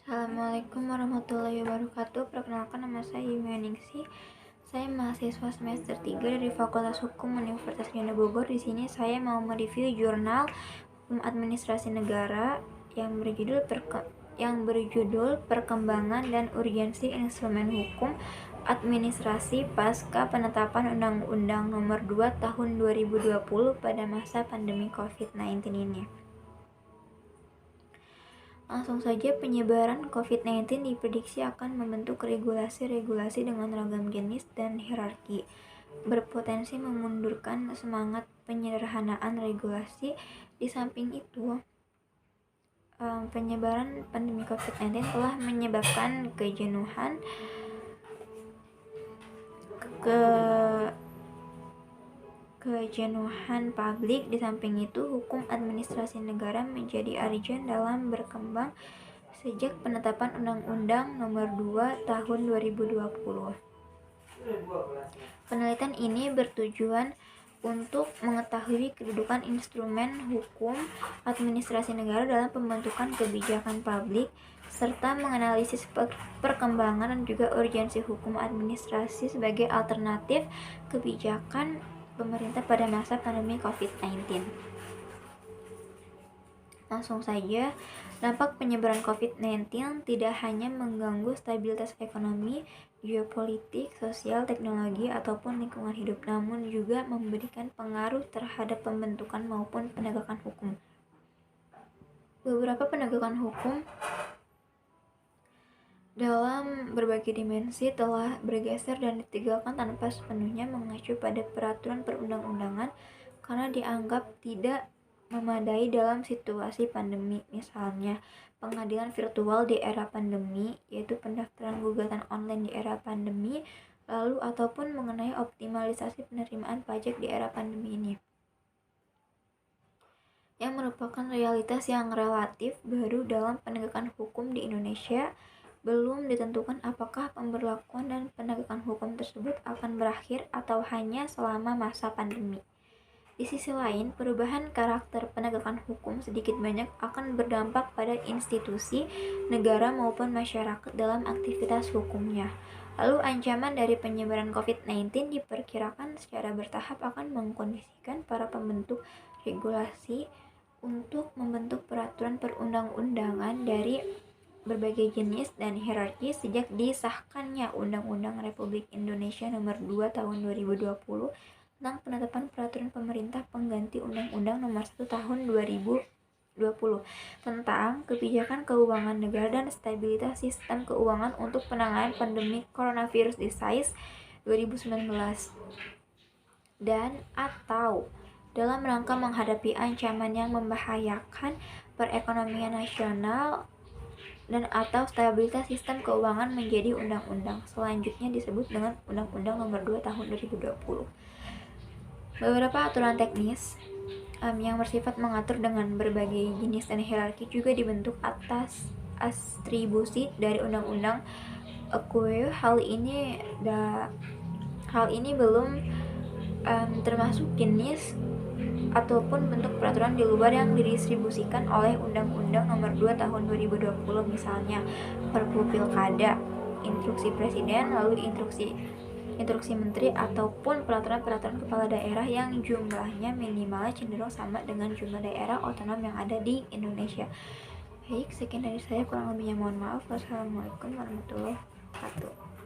Assalamualaikum warahmatullahi wabarakatuh. Perkenalkan, nama saya Yumianingsi. Saya mahasiswa semester 3 dari Fakultas Hukum Universitas Ganda Bogor. Di sini saya mau mereview jurnal Hukum Administrasi Negara yang berjudul Perkembangan dan Urgensi Instrumen Hukum Administrasi pasca penetapan Undang-Undang Nomor 2 Tahun 2020 pada masa pandemi COVID-19 ini. Langsung saja, penyebaran COVID-19 diprediksi akan membentuk regulasi-regulasi dengan ragam jenis dan hierarki, berpotensi memundurkan semangat penyederhanaan regulasi. Di samping itu, penyebaran pandemi COVID-19 telah menyebabkan kejenuhan publik. Di samping itu, hukum administrasi negara menjadi urgent dalam berkembang sejak penetapan Undang-Undang Nomor 2 Tahun 2020. Penelitian ini bertujuan untuk mengetahui kedudukan instrumen hukum administrasi negara dalam pembentukan kebijakan publik, serta menganalisis perkembangan dan juga urgensi hukum administrasi sebagai alternatif kebijakan pemerintah pada masa pandemi COVID-19. Langsung saja, dampak penyebaran COVID-19 tidak hanya mengganggu stabilitas ekonomi, geopolitik, sosial, teknologi, ataupun lingkungan hidup, namun juga memberikan pengaruh terhadap pembentukan maupun penegakan hukum. Beberapa penegakan hukum dalam berbagai dimensi telah bergeser dan ditinggalkan tanpa sepenuhnya mengacu pada peraturan perundang-undangan karena dianggap tidak memadai dalam situasi pandemi. Misalnya, pengadilan virtual di era pandemi, yaitu pendaftaran gugatan online di era pandemi, lalu ataupun mengenai optimalisasi penerimaan pajak di era pandemi ini, yang merupakan realitas yang relatif baru dalam penegakan hukum di Indonesia. Belum ditentukan apakah pemberlakuan dan penegakan hukum tersebut akan berakhir atau hanya selama masa pandemi. Di sisi lain, perubahan karakter penegakan hukum sedikit banyak akan berdampak pada institusi, negara maupun masyarakat dalam aktivitas hukumnya. Lalu, ancaman dari penyebaran COVID-19 diperkirakan secara bertahap akan mengkondisikan para pembentuk regulasi untuk membentuk peraturan perundang-undangan dari berbagai jenis dan hierarki sejak disahkannya Undang-Undang Republik Indonesia Nomor 2 Tahun 2020 tentang penetapan peraturan pemerintah pengganti Undang-Undang Nomor 1 Tahun 2020 tentang kebijakan keuangan negara dan stabilitas sistem keuangan untuk penanganan pandemi coronavirus disease 2019 dan atau dalam rangka menghadapi ancaman yang membahayakan perekonomian nasional dan atau stabilitas sistem keuangan menjadi undang-undang. Selanjutnya disebut dengan Undang-Undang Nomor 2 Tahun 2020. Beberapa aturan teknis yang bersifat mengatur dengan berbagai jenis dan hierarki juga dibentuk atas atribusi dari undang-undang AKUE. Hal ini belum termasuk jenis ataupun bentuk peraturan di luar yang didistribusikan oleh Undang-Undang Nomor 2 Tahun 2020, misalnya Perpu Pilkada, instruksi Presiden, lalu instruksi Menteri, ataupun peraturan-peraturan kepala daerah yang jumlahnya minimalnya cenderung sama dengan jumlah daerah otonom yang ada di Indonesia. Baik, sekian dari saya, kurang lebihnya mohon maaf. Wassalamualaikum warahmatullahi wabarakatuh.